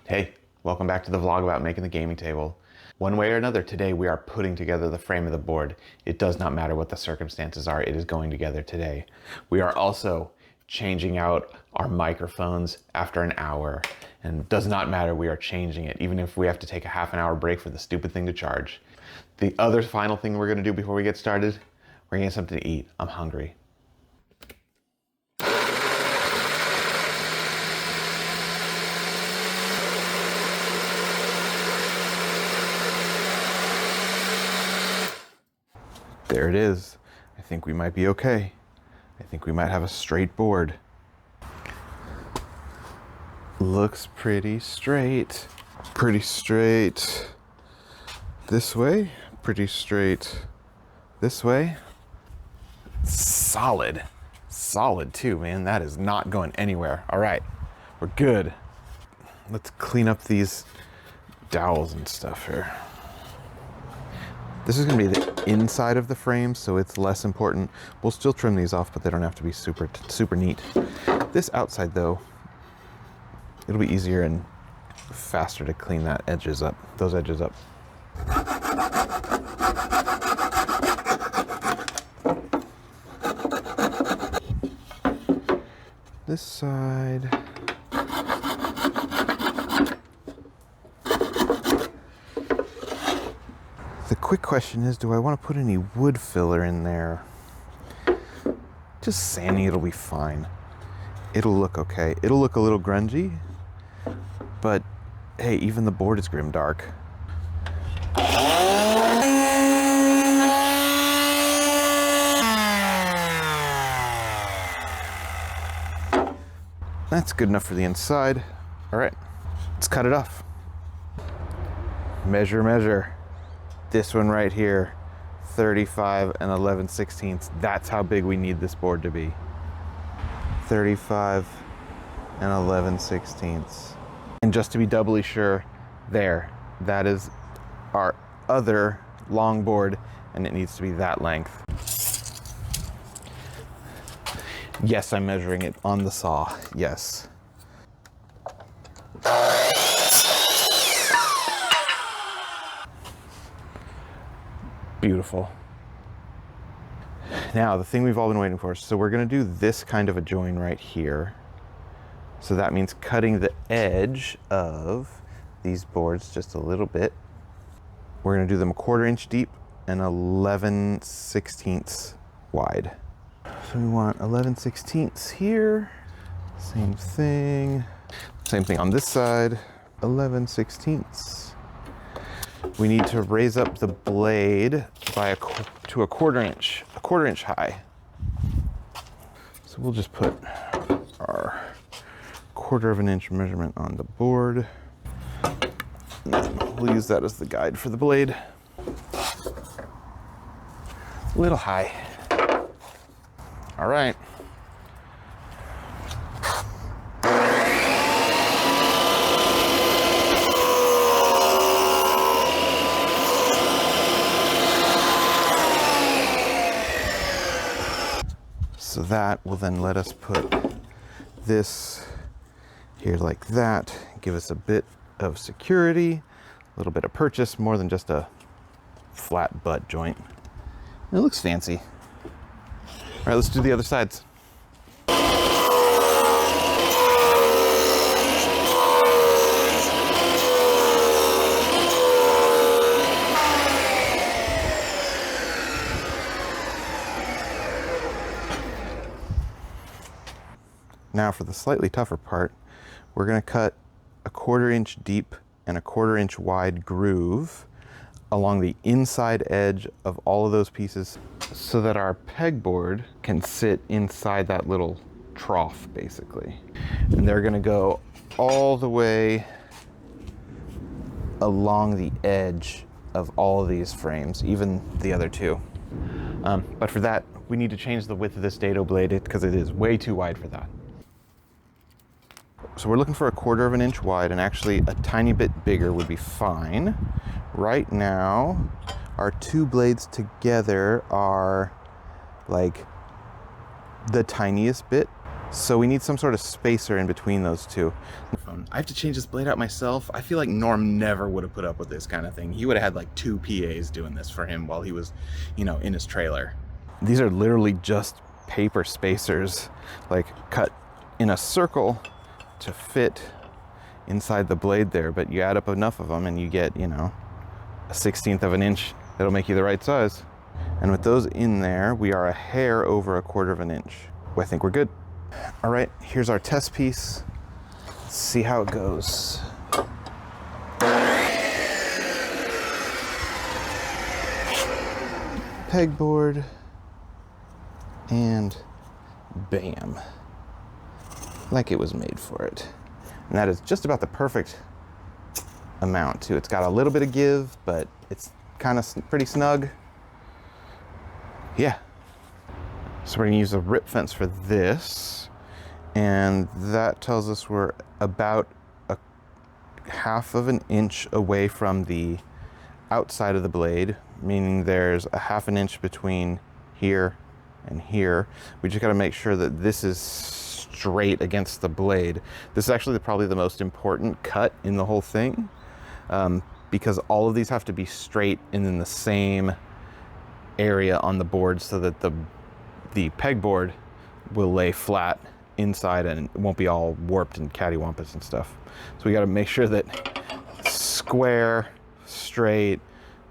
Hey, welcome back to the vlog about making the gaming table. One way or another, today we are putting together the frame of the board. It does not matter what the circumstances are, it is going together today. We are also changing out our microphones after an hour, and it does not matter, we are changing it, even if we have to take a half an hour break for the stupid thing to charge. The other final thing we're gonna do before we get started, we're gonna get something to eat. I'm hungry. There it is. I think we might be okay. I think we might have a straight board. Looks pretty straight. Pretty straight this way. Pretty straight this way. Solid. Solid too, man. That is not going anywhere. All right, we're good. Let's clean up these dowels and stuff here. This is going to be the inside of the frame, so it's less important. We'll still trim these off, but they don't have to be super neat. This outside, though, it'll be easier and faster to clean those edges up. This side. The quick question is, do I want to put any wood filler in there? Just sanding it'll be fine. It'll look okay. It'll look a little grungy, but hey, even the board is grimdark. That's good enough for the inside. All right, let's cut it off. Measure, measure. This one right here, 35 and 11/16. That's how big we need this board to be. 35 and 11/16. And just to be doubly sure, that is our other long board, and it needs to be that length. Yes, I'm measuring it on the saw, yes. Beautiful. Now, the thing we've all been waiting for. So we're going to do this kind of a join right here. So that means cutting the edge of these boards just a little bit. We're going to do them 1/4 inch deep and 11/16 wide. So we want 11/16 here. Same thing. Same thing on this side. 11/16. We need to raise up the blade by to a 1/4 inch high. So we'll just put our 1/4 inch measurement on the board. And then we'll use that as the guide for the blade. A little high. All right. So that will then let us put this here like that, give us a bit of security, a little bit of purchase, more than just a flat butt joint. It looks fancy. All right, let's do the other sides. Now for the slightly tougher part, we're going to cut a 1/4 inch deep and a 1/4 inch wide groove along the inside edge of all of those pieces so that our pegboard can sit inside that little trough, basically. And they're going to go all the way along the edge of all of these frames, even the other two. But for that, we need to change the width of this dado blade because it is way too wide for that. So we're looking for a 1/4 inch wide, and actually a tiny bit bigger would be fine. Right now, our two blades together are like the tiniest bit. So we need some sort of spacer in between those two. I have to change this blade out myself. I feel like Norm never would have put up with this kind of thing. He would have had like 2 PAs doing this for him while he was, you know, in his trailer. These are literally just paper spacers, like cut in a circle to fit inside the blade there, but you add up enough of them and you get, you know, a 1/16 of an inch that'll make you the right size. And with those in there, we are a hair over 1/4 of an inch. Well, I think we're good. All right, here's our test piece. Let's see how it goes. Pegboard, and bam, like it was made for it. And that is just about the perfect amount too. It's got a little bit of give, but it's kind of pretty snug. Yeah. So we're gonna use a rip fence for this, and that tells us we're about a 1/2 of an inch away from the outside of the blade, meaning there's a 1/2 an inch between here and here. We just got to make sure that this is straight against the blade. This is actually probably the most important cut in the whole thing, because all of these have to be straight and in the same area on the board so that the pegboard will lay flat inside and it won't be all warped and cattywampus and stuff. So we got to make sure that square, straight,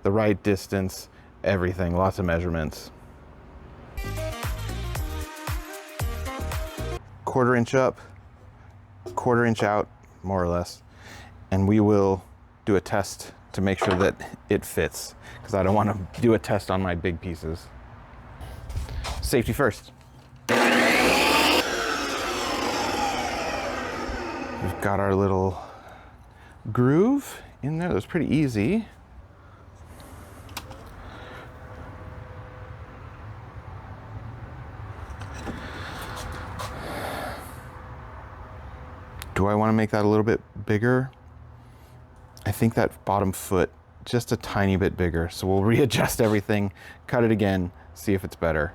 the right distance, everything, lots of measurements. 1/4 inch up, 1/4 inch out, more or less. And we will do a test to make sure that it fits, because I don't want to do a test on my big pieces. Safety first. We've got our little groove in there. That's pretty easy. Do I want to make that a little bit bigger? I think that bottom foot just a tiny bit bigger. So we'll readjust everything, cut it again, see if it's better.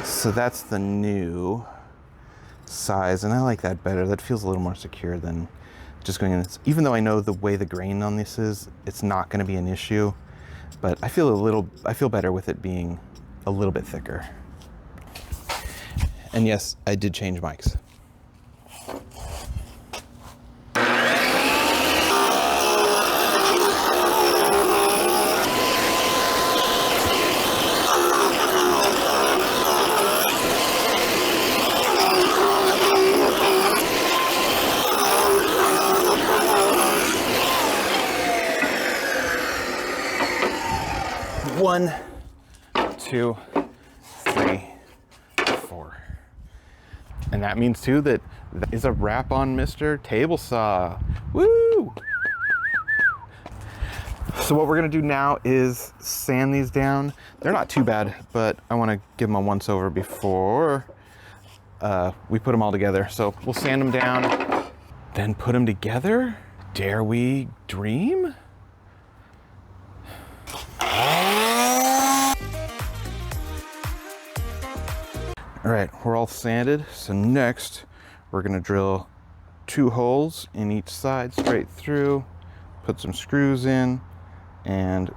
So that's the new size, and I like that better. That feels a little more secure than just going in. Even though I know the way the grain on this is, it's not going to be an issue, but I feel better with it being a little bit thicker. And yes, I did change mics. One, 2, 3, 4. And that means too that is a wrap on Mr. Table Saw. Woo! So what we're gonna do now is sand these down. They're not too bad, but I wanna give them a once over before we put them all together. So we'll sand them down, then put them together. Dare we dream? All right, we're all sanded. So next, we're gonna drill 2 holes in each side straight through, put some screws in, and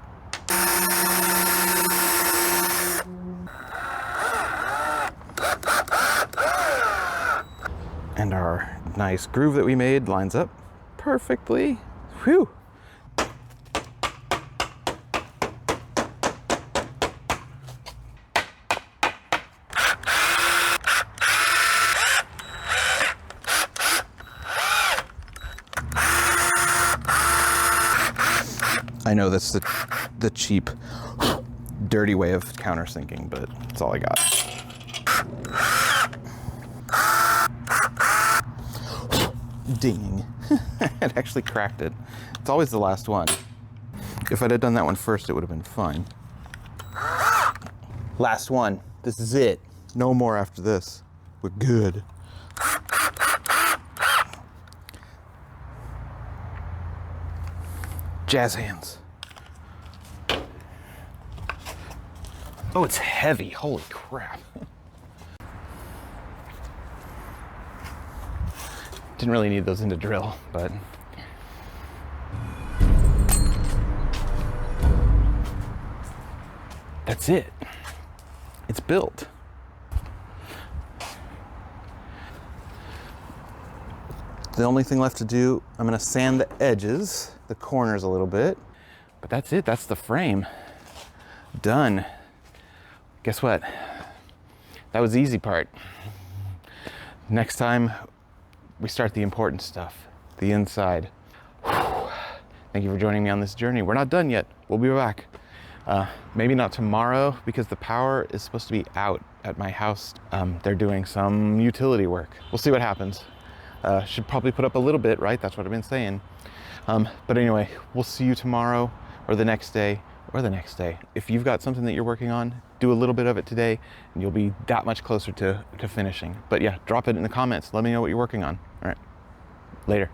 our nice groove that we made lines up perfectly. Whew. I know that's the cheap, dirty way of countersinking, but it's all I got. Ding. It actually cracked it. It's always the last one. If I'd have done that one first, it would have been fine. Last one. This is it. No more after this. We're good. Jazz hands. Oh, it's heavy. Holy crap. Didn't really need those in to drill, but. That's it. It's built. The only thing left to do, I'm gonna sand the edges, the corners a little bit, but that's it, that's the frame. Done. Guess what? That was the easy part. Next time, we start the important stuff, the inside. Whew. Thank you for joining me on this journey. We're not done yet, we'll be back. Maybe not tomorrow because the power is supposed to be out at my house. They're doing some utility work. We'll see what happens. Should probably put up a little bit, right? That's what I've been saying. But anyway, we'll see you tomorrow or the next day or the next day. If you've got something that you're working on, do a little bit of it today and you'll be that much closer to finishing. But yeah, drop it in the comments. Let me know what you're working on. All right, later.